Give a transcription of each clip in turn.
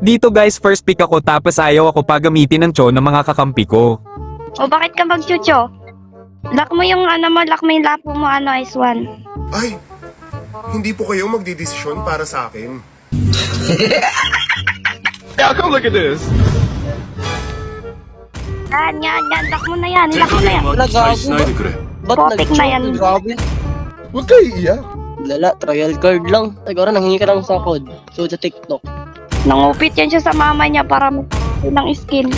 Dito guys, first pick ako tapos ayaw ako pagamitin ng Cho ng mga kakampi ko. O bakit ka magchucho? Lock mo yung lock mo yung lapo mo, Ice One. Ay, hindi po kayo magdidesisyon para sa akin. Yeah, come look at this. Yan, lock mo na yan, lock mo na yan. Wala, gago. Ba't Potek na yan. nag-choke? Grabe. Huwag kayo iiyak. Lala, trial card lang. Siguro nanghingi ka lang sa code. So, sa TikTok. Nangupit yan siya sa mama niya para ng skin.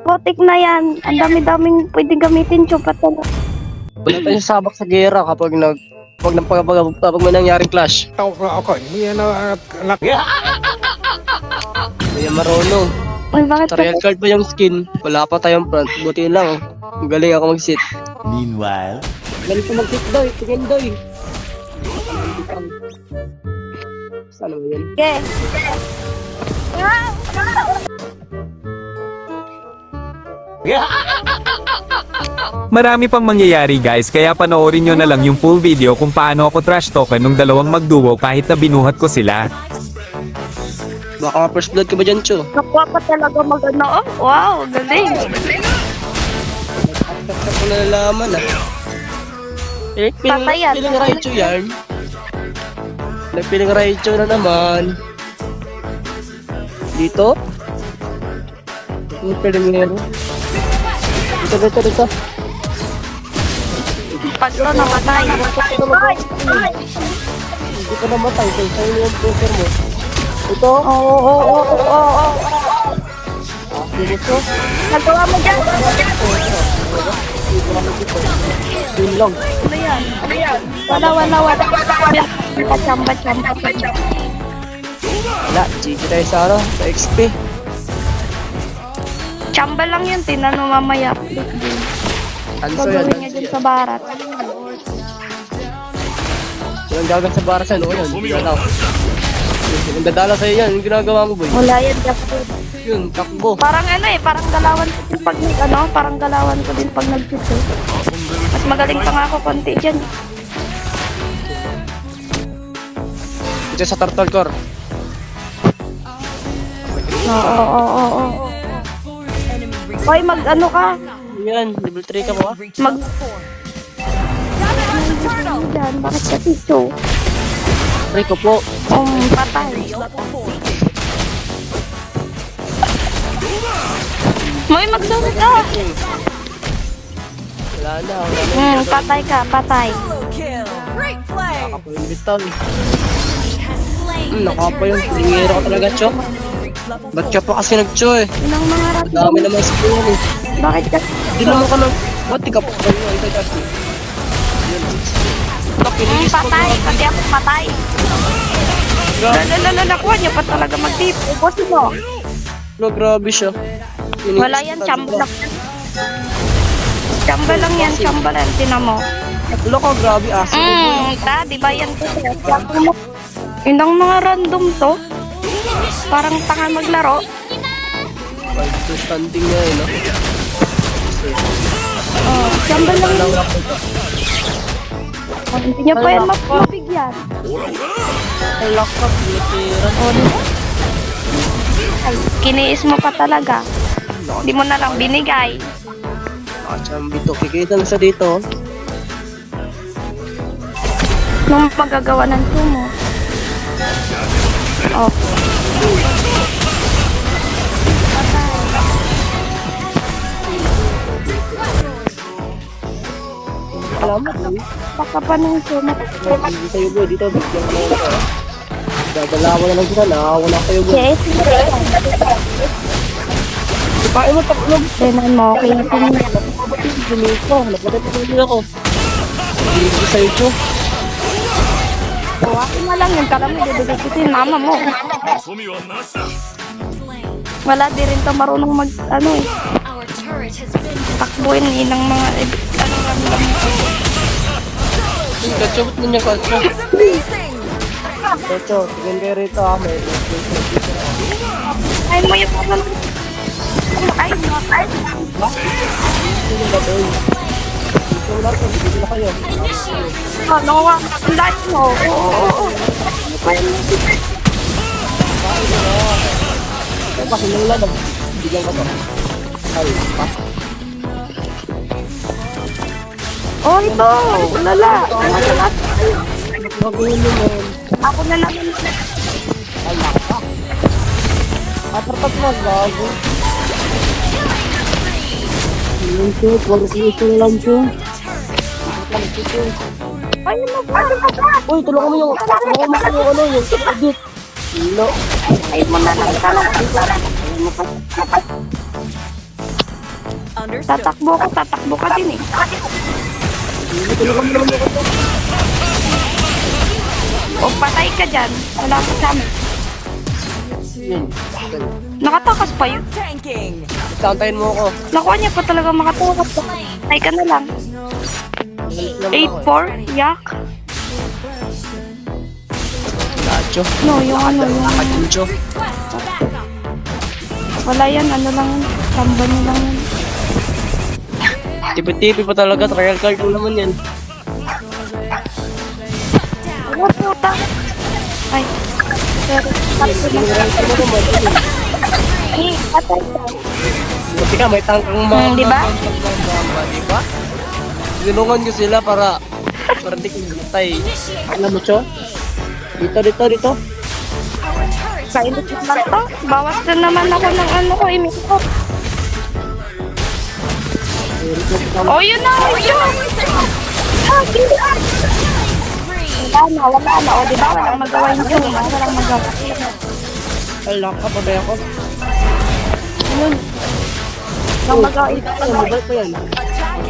Potek na yan. Ang dami-daming pwede gamitin, chupat na. Wala tayong sabak sa gera kapag may nangyaring clash. Kaya marunong. Uy, bakit ka? Trial card pa yung skin. Wala pa tayong front. Buti lang. Ang galing ako mag-sit. Meanwhile, Galing ko mag-sit, Doy. Tingin, Doy. Saan mo yan? Okay. Marami pang mangyayari guys, kaya panoorin nyo na lang yung full video kung paano ako trash talkan nung dalawang magduo kahit na binuhat ko sila. Baka first blood ka ba dyan, Cho? Nakuha pa talaga magano. Oh, wow, galing. Basta ko nalalaman, ah. Eh, Tatayan. piling Raichu yan. Nagpiling Raichu na naman. Dito? Yung piling Dito. Paglo namatay. Hindi ka namatay. Sa'yo yung poker mo. Ito? Oo. Dito? Nagawa mo dyan. Yun lang. Ano yan? Wala. Chamba. Wala. GG tayo sa ano? Sa XP. Chamba lang yun, tinanong mamaya. Anso yan. Gagawin niya dyan sa barat. Yung gagang sa bara sa ano yun. Dalaw. Yung dadala sa'yo yan. Yung ginagawa mo, boy. Wala yan, Jasper. Yun, takbo. Parang parang galawan ko din pag parang galawan ko din pag nag-shoot eh. Mas magaling pa nga ako konti dyan. Ito sa turtle core. Oo. Hoy, mag-ano ka? Yan, level 3 ka ba? Mag... Yan, bakit ka tiso? Try ko po. Patay. Moy, magsunod ka! Wala na. Patay ka, patay. Nakapulimbitan. Nakapa yung lingero ko talaga, Cho. Ba't ka pa kasi nag-Cho eh? Inang mga rat. Dami naman sa yun eh. Bakit ka? Di naman ka ba't di ka pa yun? Patay, pati ako patay. Nakuha niya pa talaga mag-tip. Ubusin mo. No, grabe siya. Wala yan, chamba lang. Chamba lang, tinan mo. Wala ka, grabe aso. Di ba yan to? Inang mga random to. Parang tanga maglaro. Ito standing na yun, no? Chamba lang yun. Hindi niya pa yan mapabigyan. Ay, lakap, litiran. Ay, kiniis mo pa talaga. Hindi mo na lang binigay. Chambi to. Kikita na siya dito. Nung magagawa ng sumo. Oh. Salamat, eh. Baka pa nung sumo. Dito tayo, boy. Dito, bigyan mo na ako. Dadalawa na lang sila. Nakawala kayo, boy. Yes. Ipain mo, taklog. Tinan mo, kinisin niya. Bilis ko. Napagkatuloy ako. Bilis ko sa'yo, Cho. Akin na lang yun. Kala mo, bibigay ko yung mama mo. Wala di rin to marunong mag, takbuin ng mga, random. Kachobot na niya, Kacho. Kacho, tingin kayo rito, may Ay mo yung mga, ay. Sino ba, boy? Ito na to, bigyan na kayo. Ang lahat mo. Oo. pa, sinulalag. Bigyan ko to. Ay, pa. Oh, ito! Ulala! Ulala! Gagawin mo man. Ako na lang. Ay, naka. Atrapat mo, gago. Yung shoot, wag ito lang shoot. Ay, ano ba? Uy, tulungan mo yung edit. No. Ay, mo na lang. Tatakbo ka din eh. Tulungan mo naman ako. O, patay ka dyan. Wala ka sa amin. Yun. Nakatakas pa yun. Isantayin mo ako. Nakuha niya pa talaga makatakas. Patay ka na lang. 8-4? Yak? Nacho. No, yung ano, yung... Nacho. Wala yan, ano lang yun. Samba niyo lang yun. Tipi-tipi pa talaga. Trial card mo naman yan. Ano puta? Ay. Pero, Ay, patay ka. Buti ka, may tangkang Di ba? Di ba? Sinungan ko sila para di ko matay. Alam mo, Cho? Dito. Kainit naman to. Bawas na naman ako ng ano ko, imit ko. Oh, yun na! Yun! Wala na. O, diba? Walang magawa yung Jung. Walang magawa. Ala ka, pabaya ko. Yun. Walang magawa ito. Mobile pa yan.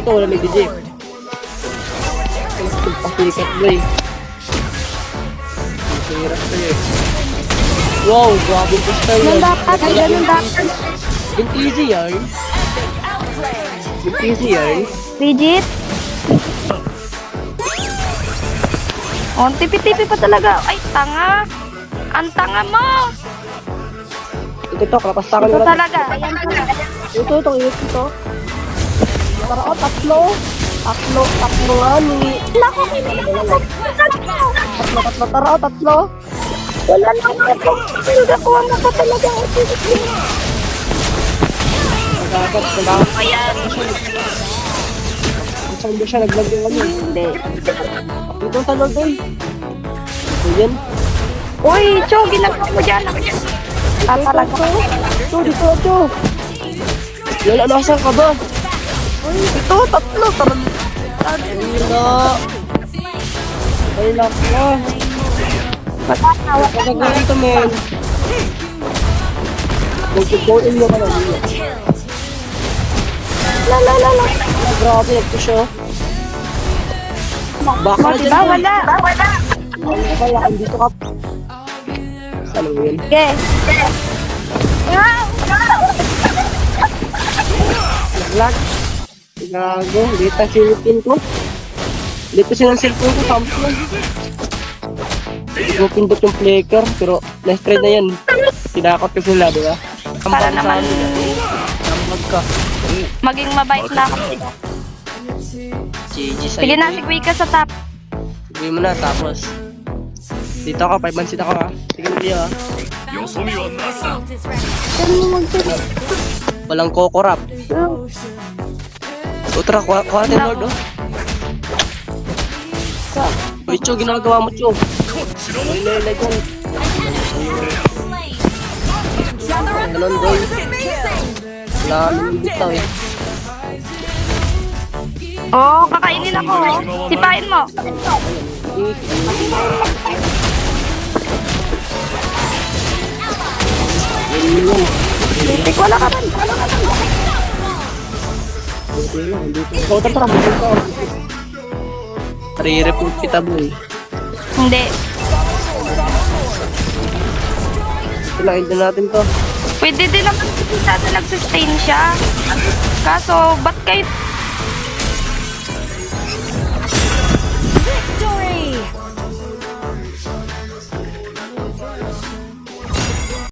Ito, wala may DJ. Pasikat ba eh. Hirap ka eh. Wow, grabe ko style Ganun yan. dapat. Ganun dapat. Yung easy yan. Yung easy yan. Legit. Oh, tipi-tipi pa talaga. Ay, tanga. Ang tanga mo. Ito, kapastakan Ito mo talaga. Ayan talaga. Ito. Para o, tatlo nga ni. Naku, Tatlo. wala lang ako. Nagakuha mo pa talaga. Nagkakat. Ayan. Saan ba siya naglag yung ano? Hindi. Dito talog eh. Ayan. Uy, Cho, ginagawa mo dyan. Talaga. Dito. Wala na saan ka ba? Uy, ito, tatlo. Ay, nako. Matatawa ka na. Pagkagawa ito, men. Mag-go-in nyo ka na. La. Grabe, ito siya. Baka Mo, na diba? dyan. Wala. Kaya kung dito ka. Ano yun? Okay. Naglag. Gago, dito silipin ko. Dito silang cellphone ko, Samsung. Hindi ko pindot yung flicker, pero na-straight na yan. Tinakot ko sila, di ba? Para naman Tambag ka. maging mabait na ako. GG sa'yo. Sige na, sigwi ka sa top. Sige mo na, tapos. Dito ako, 5 man sit ako ha. Sige na diyo ha. Walang kokorap. Utra, kuha natin Lord oh. Uy, Cho, ginagawa mo, Cho. Lele dyan. Ganon, boy. Wala kami bitaw eh. Oh, kakainin ako. Sipain mo. Tik, wala ka rin. Ikaw, tara, ito. Re-report kita, boy. Hindi. Kailangan din natin to. Pwede din naman kasi nag-sustain siya. Kaso, ba't kayo...